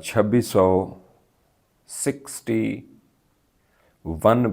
2661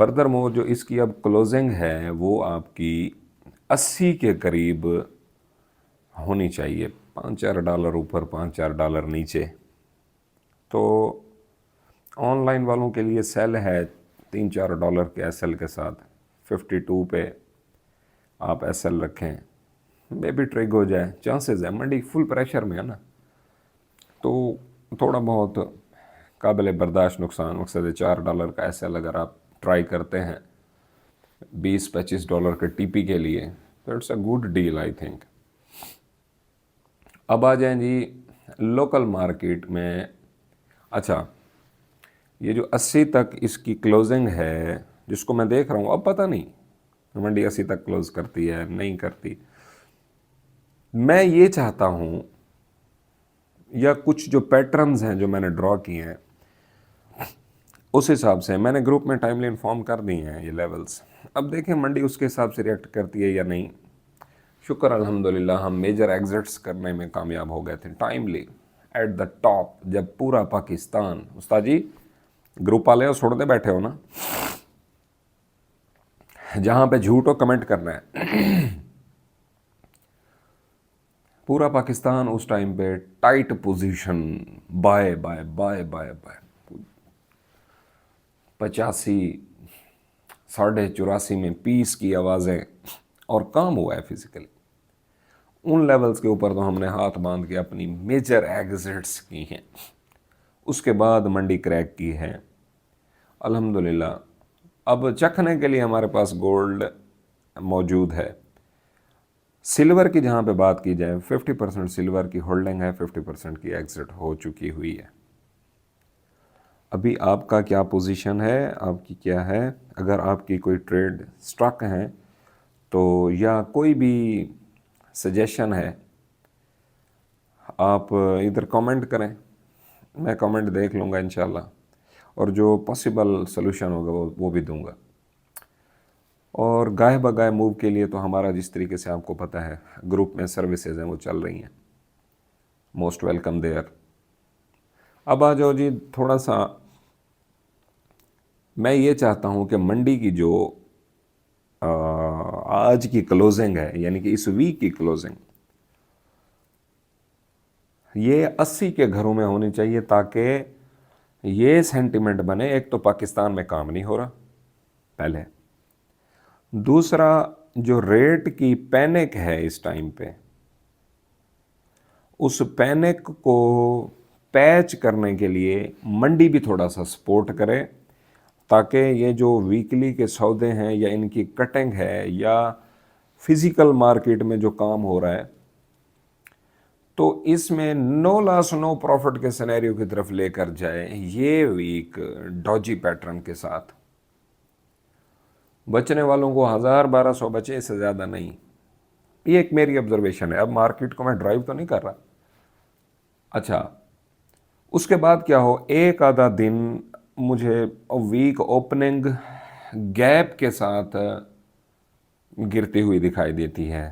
further more جو اس کی اب کلوزنگ ہے وہ آپ کی 80 کے قریب ہونی چاہیے، $5-4 اوپر $5-4 نیچے. تو آن لائن والوں کے لیے سیل ہے $3-4 کے ایس ایل کے ساتھ. 52 پہ آپ ایس ایل رکھیں، مے بھی ٹریگ ہو جائے، چانسز ہے. منڈی فل پریشر میں ہے نا، تو تھوڑا بہت قابل برداشت نقصان. مقصد $4 کا ایس ایل اگر آپ ٹرائی کرتے ہیں $20-25 کے ٹی پی کے لیے، تو it's a good deal I think. اب آ جائیں جی لوکل مارکیٹ میں. اچھا، یہ جو 80 تک اس کی کلوزنگ ہے جس کو میں دیکھ رہا ہوں، اب پتہ نہیں منڈی 80 تک کلوز کرتی ہے نہیں کرتی. میں یہ چاہتا ہوں، یا کچھ جو پیٹرنز ہیں جو میں نے ڈرا کیے ہیں اس حساب سے میں نے گروپ میں ٹائملی انفارم کر دی ہیں یہ لیولز. اب دیکھیں منڈی اس کے حساب سے ریئیکٹ کرتی ہے یا نہیں. شکر الحمدللہ ہم میجر ایگزٹس کرنے میں کامیاب ہو گئے تھے ٹائملی ایٹ دا ٹاپ، جب پورا پاکستان. استاد جی گروپ والے ہو، چھوڑ دے بیٹھے ہو نا، جہاں پہ جھوٹ ہو کمنٹ کرنا ہے. پورا پاکستان اس ٹائم پہ tight position, bye bye bye bye bye 85 84.5 میں پیس کی آوازیں، اور کام ہوا ہے فزیکلی. ان لیولز کے اوپر تو ہم نے ہاتھ باندھ کے اپنی میجر ایگزٹس کی ہیں. اس کے بعد منڈی کریک کی ہے الحمدللہ. اب چکھنے کے لیے ہمارے پاس گولڈ موجود ہے. سلور کی جہاں پہ بات کی جائے، 50% سلور کی ہولڈنگ ہے، 50% کی ایگزٹ ہو چکی ہوئی ہے. ابھی آپ کا کیا پوزیشن ہے، آپ کی کیا ہے؟ اگر آپ کی کوئی ٹریڈ سٹاک ہیں تو، یا کوئی بھی سجیشن ہے، آپ ادھر کامنٹ کریں، میں کامنٹ دیکھ لوں گا انشاءاللہ، اور جو پاسبل سلوشن ہوگا وہ بھی دوں گا. اور گاہے بگاہے موو کے لیے تو ہمارا جس طریقے سے آپ کو پتہ ہے گروپ میں سروسز ہیں وہ چل رہی ہیں. Most welcome there. اب آ جاؤ جی، تھوڑا سا میں یہ چاہتا ہوں کہ منڈی کی جو آج کی کلوزنگ ہے، یعنی کہ اس ویک کی کلوزنگ، یہ 80 کے گھروں میں ہونی چاہیے، تاکہ یہ سینٹیمنٹ بنے ایک تو پاکستان میں کام نہیں ہو رہا پہلے، دوسرا جو ریٹ کی پینک ہے اس ٹائم پہ، اس پینک کو پیچ کرنے کے لیے منڈی بھی تھوڑا سا سپورٹ کرے، تاکہ یہ جو ویکلی کے سودے ہیں یا ان کی کٹنگ ہے یا فزیکل مارکیٹ میں جو کام ہو رہا ہے، تو اس میں نو لاس نو پروفٹ کے سینیریو کی طرف لے کر جائے. یہ ویک ڈوجی پیٹرن کے ساتھ بچنے والوں کو 1000-1200 بچے، اس سے زیادہ نہیں. یہ ایک میری آبزرویشن ہے. اب مارکیٹ کو میں ڈرائیو تو نہیں کر رہا. اچھا، اس کے بعد کیا ہو، ایک آدھا دن مجھے ویک اوپننگ گیپ کے ساتھ گرتی ہوئی دکھائی دیتی ہے.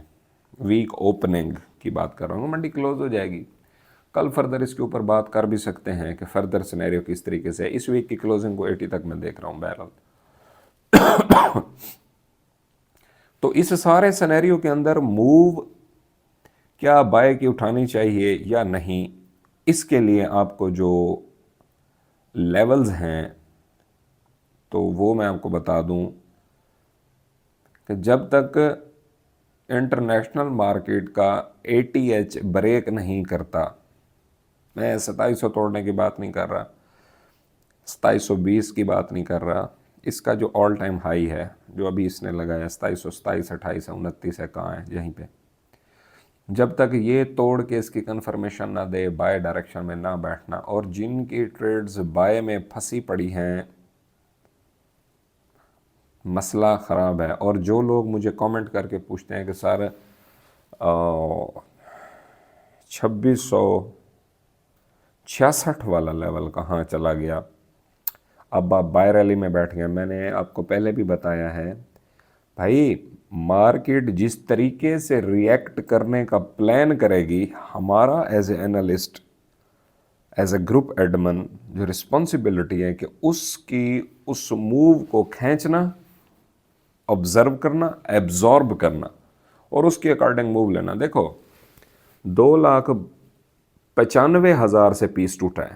ویک اوپننگ کی بات کر رہا ہوں، منڈی کلوز ہو جائے گی. کل فردر اس کے اوپر بات کر بھی سکتے ہیں کہ فردر سینیریو کس طریقے سے. اس ویک کی کلوزنگ کو 80 تک میں دیکھ رہا ہوں بہرحال. تو اس سارے سینیریو کے اندر موو کیا بائی کی اٹھانی چاہیے یا نہیں، اس کے لیے آپ کو جو لیولز ہیں تو وہ میں آپ کو بتا دوں کہ جب تک انٹرنیشنل مارکیٹ کا ATH بریک نہیں کرتا، میں 2700 توڑنے کی بات نہیں کر رہا، 2720 کی بات نہیں کر رہا، اس کا جو آل ٹائم ہائی ہے جو ابھی اس نے لگایا 2727 28 29 ہے، کہاں ہے، یہیں پہ. جب تک یہ توڑ کے اس کی کنفرمیشن نہ دے، بائے ڈائریکشن میں نہ بیٹھنا. اور جن کی ٹریڈز بائے میں پھنسی پڑی ہیں، مسئلہ خراب ہے. اور جو لوگ مجھے کامنٹ کر کے پوچھتے ہیں کہ سر 2666 والا لیول کہاں چلا گیا، اب آپ بائی ریلی میں بیٹھ گئے. میں نے آپ کو پہلے بھی بتایا ہے بھائی، مارکیٹ جس طریقے سے ریئیکٹ کرنے کا پلان کرے گی، ہمارا as a analyst, as a group admin جو رسپانسبلٹی ہے کہ اس کی اس موو کو کھینچنا، آبزرو کرنا، ایبزارب کرنا اور اس کے اکارڈنگ موو لینا. دیکھو 2,95,000 سے پیس ٹوٹا ہے،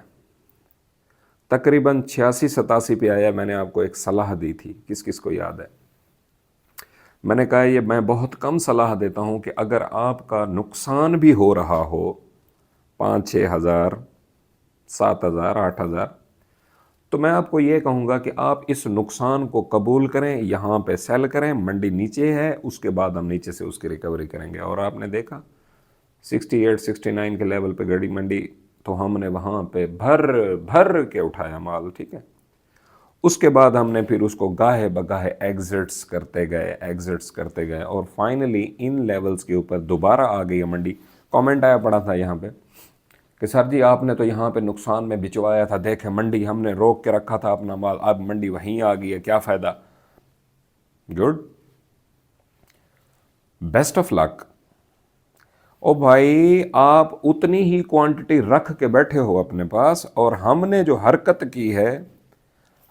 تقریباً 86-87 پہ آیا. میں نے آپ کو ایک صلاح دی تھی، کس کس کو یاد ہے؟ میں نے کہا یہ میں بہت کم صلاح دیتا ہوں کہ اگر آپ کا نقصان بھی ہو رہا ہو 5-6 ہزار، 7 ہزار، 8 ہزار، تو میں آپ کو یہ کہوں گا کہ آپ اس نقصان کو قبول کریں، یہاں پہ سیل کریں، منڈی نیچے ہے، اس کے بعد ہم نیچے سے اس کی ریکوری کریں گے. اور آپ نے دیکھا 68-69 کے لیول پہ گڑی منڈی، تو ہم نے وہاں پہ بھر کے اٹھایا مال. ٹھیک ہے، اس کے بعد ہم نے پھر اس کو گاہے بگاہے ایگزٹس کرتے گئے اور فائنلی ان لیولز کے اوپر دوبارہ آ گئی ہے منڈی. کامنٹ آیا پڑا تھا یہاں پہ کہ سر جی آپ نے تو یہاں پہ نقصان میں بچوایا تھا، دیکھیں منڈی ہم نے روک کے رکھا تھا اپنا مال، اب منڈی وہیں آ گئی ہے، کیا فائدہ؟ گڈ، بیسٹ آف لک. او بھائی آپ اتنی ہی کوانٹٹی رکھ کے بیٹھے ہو اپنے پاس، اور ہم نے جو حرکت کی ہے،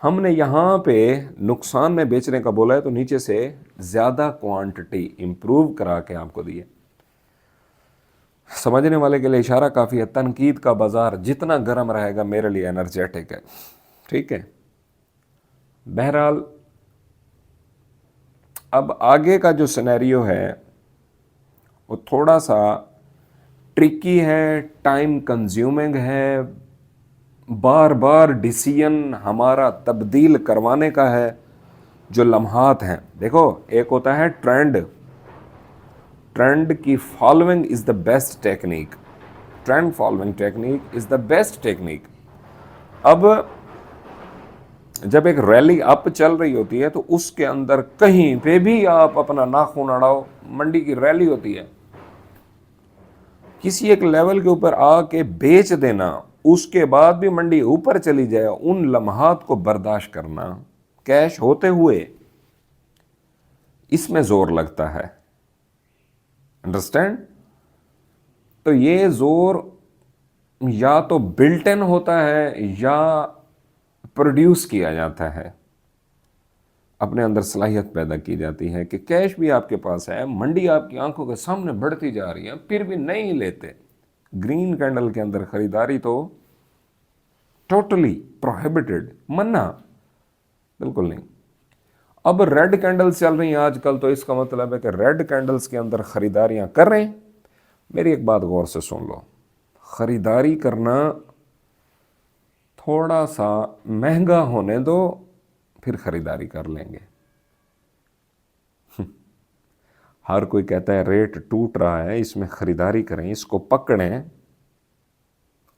ہم نے یہاں پہ نقصان میں بیچنے کا بولا ہے تو نیچے سے زیادہ کوانٹٹی امپروو کرا کے آپ کو دیے. سمجھنے والے کے لیے اشارہ کافی ہے. تنقید کا بازار جتنا گرم رہے گا میرے لیے انرجیٹک ہے. ٹھیک ہے، بہرحال اب آگے کا جو سینیریو ہے وہ تھوڑا سا ٹرکی ہے، ٹائم کنزیومنگ ہے، بار بار ڈیسیژن ہمارا تبدیل کروانے کا ہے. جو لمحات ہیں، دیکھو ایک ہوتا ہے ٹرینڈ کی following is the best technique. Trend following technique is the best technique. اب جب ایک ریلی اپ چل رہی ہوتی ہے تو اس کے اندر کہیں پہ بھی آپ اپنا ناخن اڑاؤ، منڈی کی ریلی ہوتی ہے، کسی ایک لیول کے اوپر آ کے بیچ دینا، اس کے بعد بھی منڈی اوپر چلی جائے، ان لمحات کو برداشت کرنا کیش ہوتے ہوئے، اس میں زور لگتا ہے. انڈرسٹینڈ؟ تو یہ زور یا تو بلٹ ان ہوتا ہے یا پروڈیوس کیا جاتا ہے، اپنے اندر صلاحیت پیدا کی جاتی ہے کہ کیش بھی آپ کے پاس ہے، منڈی آپ کی آنکھوں کے سامنے بڑھتی جا رہی ہے، پھر بھی نہیں لیتے. گرین کینڈل کے اندر خریداری تو ٹوٹلی پروہیبٹڈ، منع، بالکل نہیں. اب ریڈ کینڈل چل رہی ہیں آج کل، تو اس کا مطلب ہے کہ ریڈ کینڈلز کے اندر خریداریاں کر رہے ہیں. میری ایک بات غور سے سن لو، خریداری کرنا تھوڑا سا مہنگا ہونے دو، پھر خریداری کر لیں گے. ہر کوئی کہتا ہے ریٹ ٹوٹ رہا ہے، اس میں خریداری کریں، اس کو پکڑیں.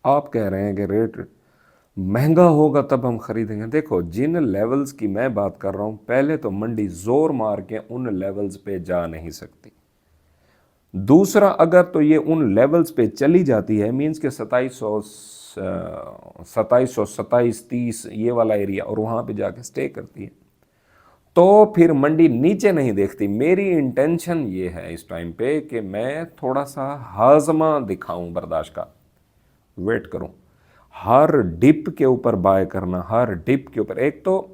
آپ کہہ رہے ہیں کہ ریٹ مہنگا ہوگا تب ہم خریدیں گے. دیکھو جن لیولز کی میں بات کر رہا ہوں، پہلے تو منڈی زور مار کے ان لیولز پہ جا نہیں سکتی. دوسرا، اگر تو یہ ان لیولز پہ چلی جاتی ہے، مینز کہ 2730 یہ والا ایریا، اور وہاں پہ جا کے سٹے کرتی ہے، تو پھر منڈی نیچے نہیں دیکھتی. میری انٹینشن یہ ہے اس ٹائم پہ کہ میں تھوڑا سا ہاضمہ دکھاؤں، برداشت کا، ویٹ کروں. ہر ڈپ کے اوپر بائے کرنا، ہر ڈپ کے اوپر. ایک تو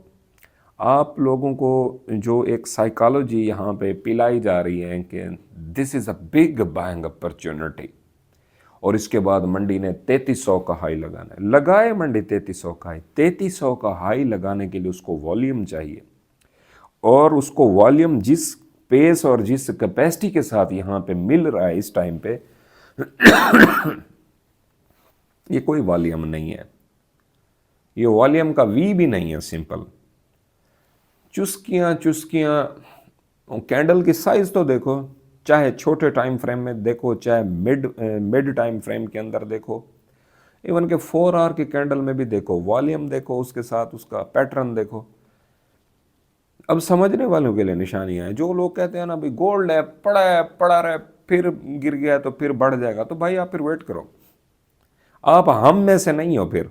آپ لوگوں کو جو ایک سائیکالوجی یہاں پہ پلائی جا رہی ہے کہ دس از اے بگ بائنگ اپرچونٹی، اور اس کے بعد منڈی نے 3300 کا ہائی لگانا ہے. لگائے منڈی 3300 کا ہائی. 3300 کا ہائی لگانے کے لیے اس کو والیوم چاہیے، اور اس کو والیوم جس پیس اور جس کیپیسٹی کے ساتھ یہاں پہ مل رہا ہے اس ٹائم پہ، یہ کوئی والیوم نہیں ہے، یہ والیوم کا وی بھی نہیں ہے. سمپل چسکیاں. کینڈل کی سائز تو دیکھو، چاہے چھوٹے ٹائم فریم میں دیکھو، چاہے مڈ ٹائم فریم کے اندر دیکھو، ایون کہ 4 آور کی کینڈل میں بھی دیکھو، والیوم دیکھو، اس کے ساتھ اس کا پیٹرن دیکھو. اب سمجھنے والوں کے لیے نشانیاں ہیں. جو لوگ کہتے ہیں نا بھائی گولڈ ہے، پڑا رہے، پھر گر گیا تو پھر بڑھ جائے گا، تو بھائی آپ پھر ویٹ کرو. آپ ہم میں سے نہیں ہو. پھر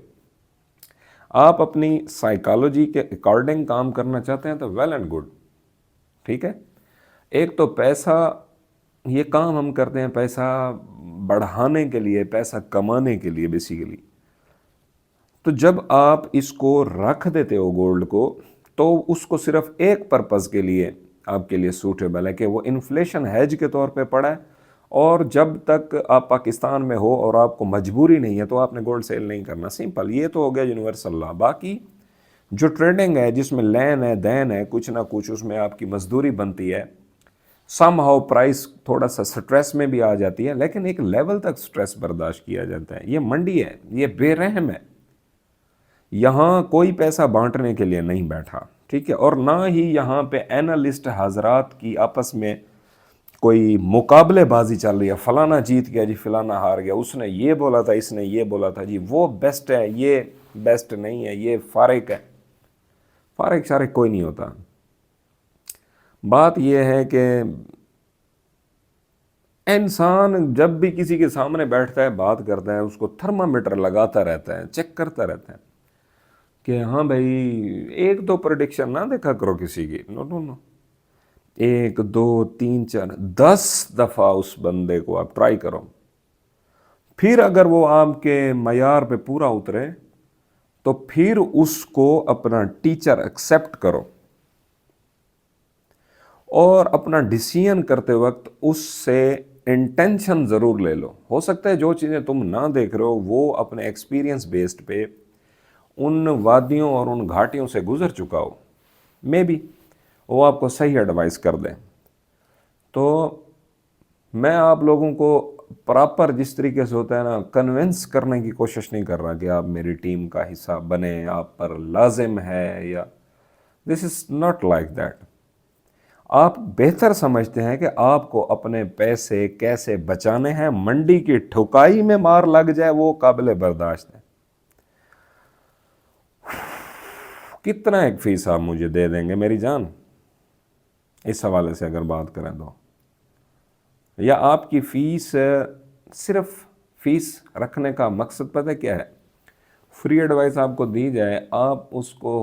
آپ اپنی سائیکالوجی کے اکارڈنگ کام کرنا چاہتے ہیں تو ویل اینڈ گڈ. ٹھیک ہے. ایک تو پیسہ، یہ کام ہم کرتے ہیں پیسہ بڑھانے کے لیے، پیسہ کمانے کے لیے بیسیکلی. تو جب آپ اس کو رکھ دیتے ہو گولڈ کو تو اس کو صرف ایک پرپز کے لیے آپ کے لیے سوٹیبل ہے کہ وہ انفلیشن ہیج کے طور پہ پڑا ہے، اور جب تک آپ پاکستان میں ہو اور آپ کو مجبوری نہیں ہے تو آپ نے گولڈ سیل نہیں کرنا، سمپل. یہ تو ہو گیا یونیورسل لا. باقی جو ٹریڈنگ ہے جس میں لین ہے دین ہے کچھ نہ کچھ اس میں آپ کی مزدوری بنتی ہے، سم ہاؤ پرائس تھوڑا سا سٹریس میں بھی آ جاتی ہے، لیکن ایک لیول تک سٹریس برداشت کیا جاتا ہے. یہ منڈی ہے، یہ بے رحم ہے، یہاں کوئی پیسہ بانٹنے کے لیے نہیں بیٹھا، ٹھیک ہے. اور نہ ہی یہاں پہ اینالسٹ حضرات کی آپس میں کوئی مقابلے بازی چل رہی ہے، فلانا جیت گیا جی فلانا ہار گیا، اس نے یہ بولا تھا اس نے یہ بولا تھا جی وہ بیسٹ ہے یہ بیسٹ نہیں ہے، یہ فارق ہے. فارق شارق کوئی نہیں ہوتا. بات یہ ہے کہ انسان جب بھی کسی کے سامنے بیٹھتا ہے بات کرتا ہے اس کو تھرمامیٹر لگاتا رہتا ہے، چیک کرتا رہتا ہے کہ ہاں بھائی ایک دو پریڈکشن نہ دیکھا کرو کسی کی، نو نو نو، 1 2 3 4 10 دفعہ اس بندے کو آپ ٹرائی کرو. پھر اگر وہ آپ کے معیار پہ پورا اترے تو پھر اس کو اپنا ٹیچر ایکسیپٹ کرو، اور اپنا ڈیسیژن کرتے وقت اس سے انٹینشن ضرور لے لو. ہو سکتا ہے جو چیزیں تم نہ دیکھ رہے ہو وہ اپنے ایکسپیرینس بیسڈ پہ ان وادیوں اور ان گھاٹیوں سے گزر چکا ہو، مے بی وہ آپ کو صحیح ایڈوائس کر دیں. تو میں آپ لوگوں کو پراپر جس طریقے سے ہوتا ہے نا کنونس کرنے کی کوشش نہیں کر رہا کہ آپ میری ٹیم کا حصہ بنیں، آپ پر لازم ہے، یا دس از ناٹ لائک دیٹ. آپ بہتر سمجھتے ہیں کہ آپ کو اپنے پیسے کیسے بچانے ہیں، منڈی کی ٹھکائی میں مار لگ جائے وہ قابل برداشت ہے. کتنا ایک فیس آپ مجھے دے دیں گے میری جان، اس حوالے سے اگر بات کریں تو، یا آپ کی فیس صرف فیس رکھنے کا مقصد پتہ کیا ہے؟ فری ایڈوائس آپ کو دی جائے آپ اس کو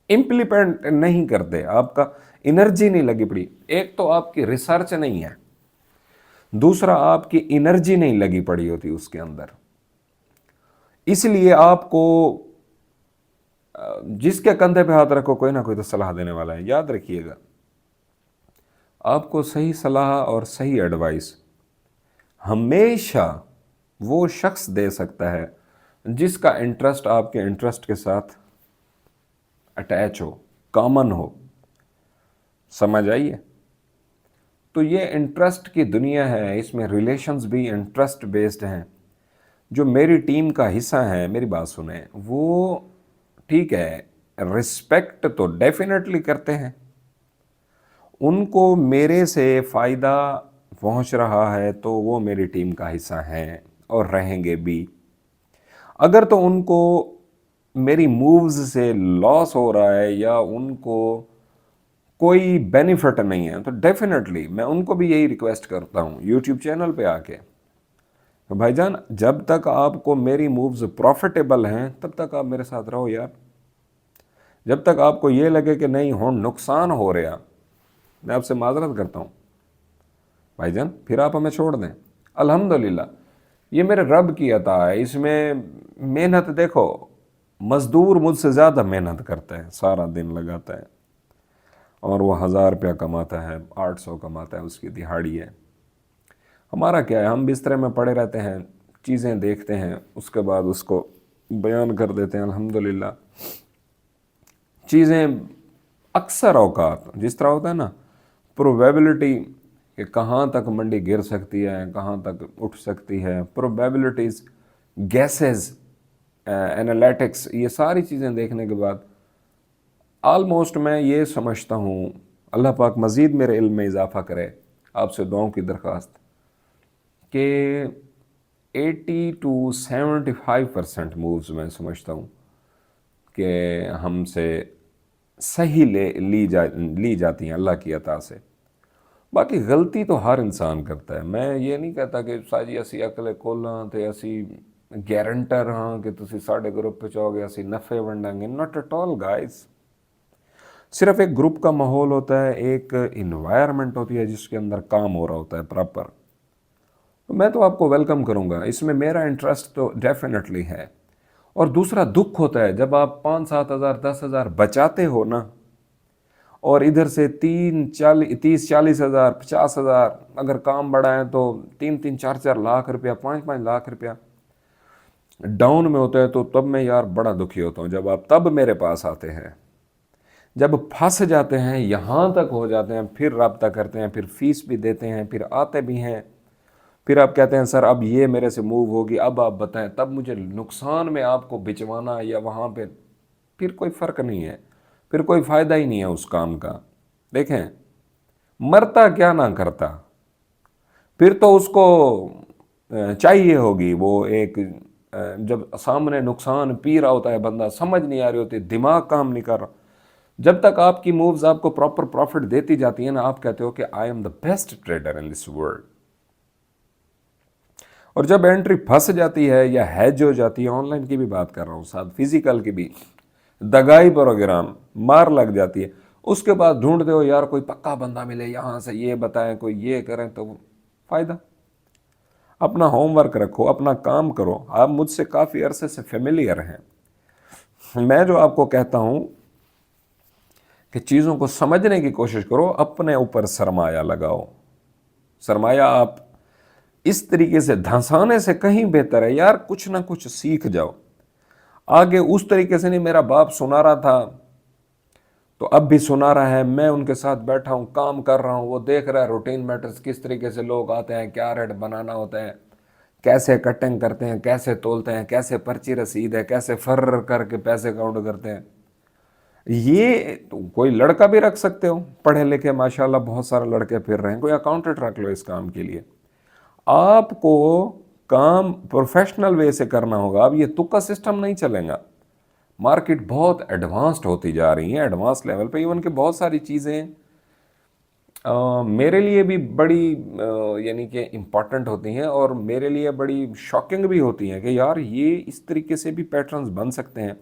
امپلیمنٹ نہیں کرتے، آپ کا انرجی نہیں لگی پڑی. ایک تو آپ کی ریسرچ نہیں ہے، دوسرا آپ کی انرجی نہیں لگی پڑی ہوتی اس کے اندر. اس لیے آپ کو جس کے کندھے پہ ہاتھ رکھو کوئی نہ کوئی تو صلاح دینے والا ہے. یاد رکھیے گا آپ کو صحیح صلاح اور صحیح ایڈوائس ہمیشہ وہ شخص دے سکتا ہے جس کا انٹرسٹ آپ کے انٹرسٹ کے ساتھ اٹیچ ہو، کامن ہو. سمجھ آئیے؟ تو یہ انٹرسٹ کی دنیا ہے، اس میں ریلیشنز بھی انٹرسٹ بیسڈ ہیں. جو میری ٹیم کا حصہ ہیں میری بات سنیں، وہ ٹھیک ہے رسپیکٹ تو ڈیفینیٹلی کرتے ہیں، ان کو میرے سے فائدہ پہنچ رہا ہے تو وہ میری ٹیم کا حصہ ہیں اور رہیں گے بھی. اگر تو ان کو میری مووز سے لاس ہو رہا ہے یا ان کو کوئی بینیفٹ نہیں ہے تو ڈیفینیٹلی میں ان کو بھی یہی ریکویسٹ کرتا ہوں یوٹیوب چینل پہ آ کے، بھائی جان جب تک آپ کو میری مووز پروفیٹیبل ہیں تب تک آپ میرے ساتھ رہو یار. جب تک آپ کو یہ لگے کہ نہیں ہوں نقصان ہو رہا، میں آپ سے معذرت کرتا ہوں بھائی جان، پھر آپ ہمیں چھوڑ دیں. الحمدللہ یہ میرے رب کی عطا ہے، اس میں محنت دیکھو، مزدور مجھ سے زیادہ محنت کرتا ہے، سارا دن لگاتا ہے اور وہ 1000 روپیہ کماتا ہے، 800 کماتا ہے، اس کی دہاڑی ہے. ہمارا کیا ہے، ہم بسترے میں پڑے رہتے ہیں، چیزیں دیکھتے ہیں، اس کے بعد اس کو بیان کر دیتے ہیں. الحمدللہ چیزیں اکثر اوقات جس طرح ہوتا ہے نا پروبیبلٹی کہ کہاں تک منڈی گر سکتی ہے، کہاں تک اٹھ سکتی ہے، پروبیبلٹیز، گیسز، انالیٹکس، یہ ساری چیزیں دیکھنے کے بعد آلموسٹ میں یہ سمجھتا ہوں، اللہ پاک مزید میرے علم میں اضافہ کرے، آپ سے دعاؤں کی درخواست، کہ 80 to 75% مووز میں سمجھتا ہوں کہ ہم سے صحیح لی جاتی ہیں اللہ کی عطا سے. باقی غلطی تو ہر انسان کرتا ہے. میں یہ نہیں کہتا کہ ساجی اسی عقل کل ہاں تے اسی گارنٹر ہاں کہ تسی ساڈے گروپ پہ چاہو گے اسی نفع ونڈیں گے. Not at all guys. صرف ایک گروپ کا ماحول ہوتا ہے، ایک انوائرمنٹ ہوتی ہے جس کے اندر کام ہو رہا ہوتا ہے پراپر. میں تو آپ کو ویلکم کروں گا، اس میں میرا انٹرسٹ تو ڈیفینیٹلی ہے. اور دوسرا دکھ ہوتا ہے جب آپ 5-7 ہزار 10 ہزار بچاتے ہو نا، اور ادھر سے 30-40 ہزار 50 ہزار، اگر کام بڑا ہے تو 3-4 لاکھ روپیہ 5-5 لاکھ روپیہ ڈاؤن میں ہوتا ہے، تو تب میں یار بڑا دکھی ہوتا ہوں جب آپ تب میرے پاس آتے ہیں۔ جب پھنس جاتے ہیں، یہاں تک ہو جاتے ہیں، پھر رابطہ کرتے ہیں، پھر فیس بھی دیتے ہیں، پھر آتے بھی ہیں، پھر آپ کہتے ہیں سر اب یہ میرے سے موو ہوگی، اب آپ بتائیں، تب مجھے نقصان میں آپ کو بچوانا یا وہاں پہ پھر کوئی فرق نہیں ہے، پھر کوئی فائدہ ہی نہیں ہے اس کام کا۔ دیکھیں، مرتا کیا نہ کرتا، پھر تو اس کو چاہیے ہوگی وہ ایک جب سامنے نقصان پی رہا ہوتا ہے بندہ، سمجھ نہیں آ رہی ہوتی، دماغ کام نہیں کر رہا، جب تک آپ کی مووز آپ کو پراپر پروفٹ دیتی جاتی ہیں نا، آپ کہتے ہو کہ I am the best trader in this world. اور جب انٹری پھنس جاتی ہے یا ہیج ہو جاتی ہے، آن لائن کی بھی بات کر رہا ہوں ساتھ فزیکل کی بھی، دگائی پروگرام مار لگ جاتی ہے، اس کے بعد ڈھونڈتے ہو یار کوئی پکا بندہ ملے، یہاں سے یہ بتائیں، کوئی یہ کریں، تو فائدہ۔ اپنا ہوم ورک رکھو، اپنا کام کرو۔ آپ مجھ سے کافی عرصے سے فیملیئر ہیں، میں جو آپ کو کہتا ہوں کہ چیزوں کو سمجھنے کی کوشش کرو، اپنے اوپر سرمایہ لگاؤ۔ سرمایہ آپ اس طریقے سے دھنسانے سے کہیں بہتر ہے یار کچھ نہ کچھ سیکھ جاؤ آگے۔ اس طریقے سے نہیں، میرا باپ سنا رہا تھا تو اب بھی سنا رہا ہے، میں ان کے ساتھ بیٹھا ہوں، کام کر رہا ہوں، وہ دیکھ رہا ہے روٹین میٹرز، کس طریقے سے لوگ آتے ہیں، کیا ریٹ بنانا ہوتا ہے، کیسے کٹنگ کرتے ہیں، کیسے تولتے ہیں، کیسے پرچی رسید ہے، کیسے فرر کر کے پیسے کاؤنٹ کرتے ہیں۔ یہ تو کوئی لڑکا بھی رکھ سکتے ہو پڑھے لکھے، ماشاءاللہ بہت سارے لڑکے پھر رہے ہیں، کوئی اکاؤنٹنٹ رکھ لو اس کام کے لیے۔ آپ کو کام پروفیشنل وے سے کرنا ہوگا، اب یہ تکا سسٹم نہیں چلے گا۔ مارکیٹ بہت ایڈوانسڈ ہوتی جا رہی ہیں، ایڈوانس لیول پہ، ایون کہ بہت ساری چیزیں میرے لیے بھی بڑی یعنی کہ امپورٹنٹ ہوتی ہیں، اور میرے لیے بڑی شاکنگ بھی ہوتی ہیں کہ یار یہ اس طریقے سے بھی پیٹرنز بن سکتے ہیں۔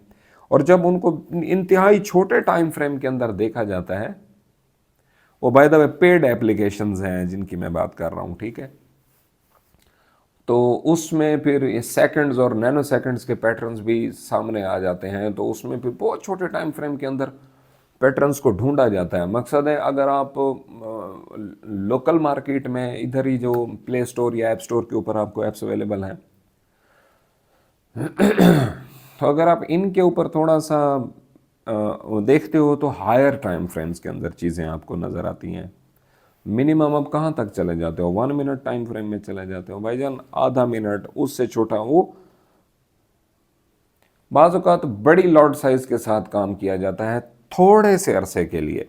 اور جب ان کو انتہائی چھوٹے ٹائم فریم کے اندر دیکھا جاتا ہے، وہ by the way paid applications ہیں جن کی میں بات کر رہا ہوں، ٹھیک ہے، تو اس میں پھر سیکنڈز اور نینو سیکنڈز کے پیٹرنز بھی سامنے آ جاتے ہیں، تو اس میں پھر بہت چھوٹے ٹائم فریم کے اندر پیٹرنز کو ڈھونڈا جاتا ہے۔ مقصد ہے اگر آپ لوکل مارکیٹ میں ادھر ہی جو پلے سٹور یا ایپ سٹور کے اوپر آپ کو ایپس اویلیبل ہیں، تو اگر آپ ان کے اوپر تھوڑا سا دیکھتے ہو تو ہائر ٹائم فریمز کے اندر چیزیں آپ کو نظر آتی ہیں۔ منیمم اب کہاں تک چلے جاتے ہو؟ 1 منٹ ٹائم فریم میں چلے جاتے ہو بھائی جان، آدھا منٹ، اس سے چھوٹا۔ وہ بعض اوقات بڑی لاٹ سائز کے ساتھ کام کیا جاتا ہے تھوڑے سے عرصے کے لیے،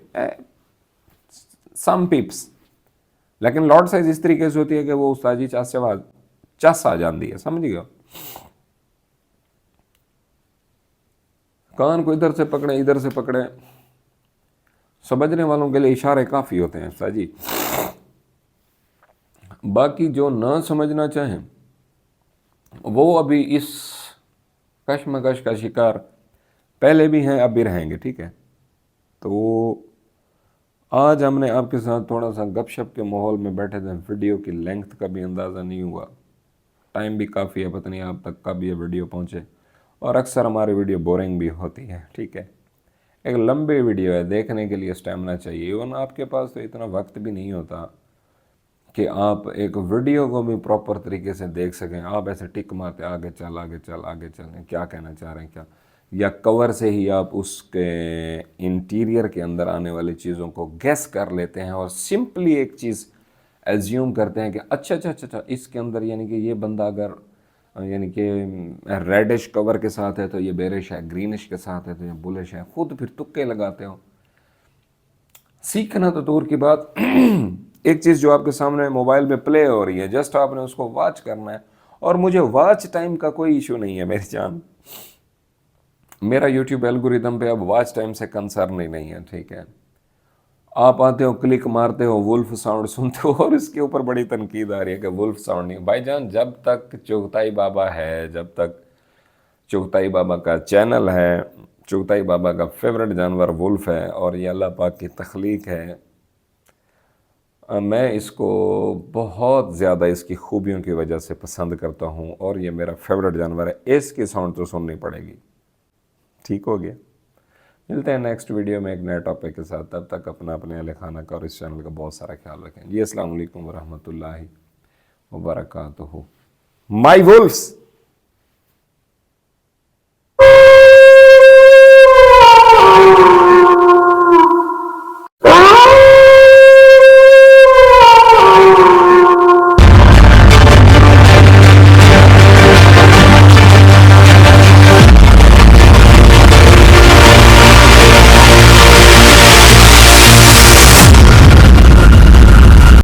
سم پیپس، لیکن لاٹ سائز اس طریقے سے ہوتی ہے کہ وہ استاد جی چس آ جاندی ہے، سمجھ گئے؟ کان کو ادھر سے پکڑے ادھر سے پکڑے، سمجھنے والوں کے لیے اشارے کافی ہوتے ہیں استاد جی۔ باقی جو نہ سمجھنا چاہیں وہ ابھی اس کشمکش کا شکار پہلے بھی ہیں، اب بھی رہیں گے، ٹھیک ہے۔ تو آج ہم نے آپ کے ساتھ تھوڑا سا گپ شپ کے ماحول میں بیٹھے تھے، ویڈیو کی لینتھ کا بھی اندازہ نہیں ہوا، ٹائم بھی کافی ہے، پتہ نہیں آپ تک کب یہ ویڈیو پہنچے، اور اکثر ہماری ویڈیو بورنگ بھی ہوتی ہے، ٹھیک ہے۔ ایک لمبی ویڈیو ہے، دیکھنے کے لیے سٹیمنا چاہیے، ایون آپ کے پاس تو اتنا وقت بھی نہیں ہوتا کہ آپ ایک ویڈیو کو بھی پراپر طریقے سے دیکھ سکیں۔ آپ ایسے ٹک مارتے آگے چل آگے چل آگے چلیں، کیا کہنا چاہ رہے ہیں، کیا، یا کور سے ہی آپ اس کے انٹیریئر کے اندر آنے والی چیزوں کو گیس کر لیتے ہیں، اور سمپلی ایک چیز ایزیوم کرتے ہیں کہ اچھا اچھا اچھا اس کے اندر یعنی کہ یہ بندہ اگر یعنی کہ ریڈش کور کے ساتھ ہے تو یہ بیرش ہے، گرینش کے ساتھ ہے تو یہ بلش ہے، خود پھر تکے لگاتے ہو۔ سیکھنا تو دور کی بات، ایک چیز جو آپ کے سامنے موبائل میں پلے ہو رہی ہے، جسٹ آپ نے اس کو واچ کرنا ہے، اور مجھے واچ ٹائم کا کوئی ایشو نہیں ہے میری جان، میرا یوٹیوب الگوریدم پہ اب واچ ٹائم سے کنسرن ہی نہیں ہے، ٹھیک ہے۔ آپ آتے ہو، کلک مارتے ہو، وولف ساؤنڈ سنتے ہو، اور اس کے اوپر بڑی تنقید آ رہی ہے کہ وولف ساؤنڈ نہیں۔ بھائی جان، جب تک چغتائی بابا ہے، جب تک چغتائی بابا کا چینل ہے، چغتائی بابا کا فیورٹ جانور وولف ہے، اور یہ اللہ پاک کی تخلیق ہے، میں اس کو بہت زیادہ اس کی خوبیوں کی وجہ سے پسند کرتا ہوں اور یہ میرا فیوریٹ جانور ہے. اس کی ساؤنڈ تو سننی پڑے گی. ٹھیک ہو گیا. ملتے ہیں نیکسٹ ویڈیو میں ایک نئے ٹاپک کے ساتھ. تب تک اپنا اپنے اہل خانہ کا اور اس چینل کا بہت سارا خیال رکھیں. جی السلام علیکم ورحمۃ اللہ وبرکاتہ. مائی ولفز.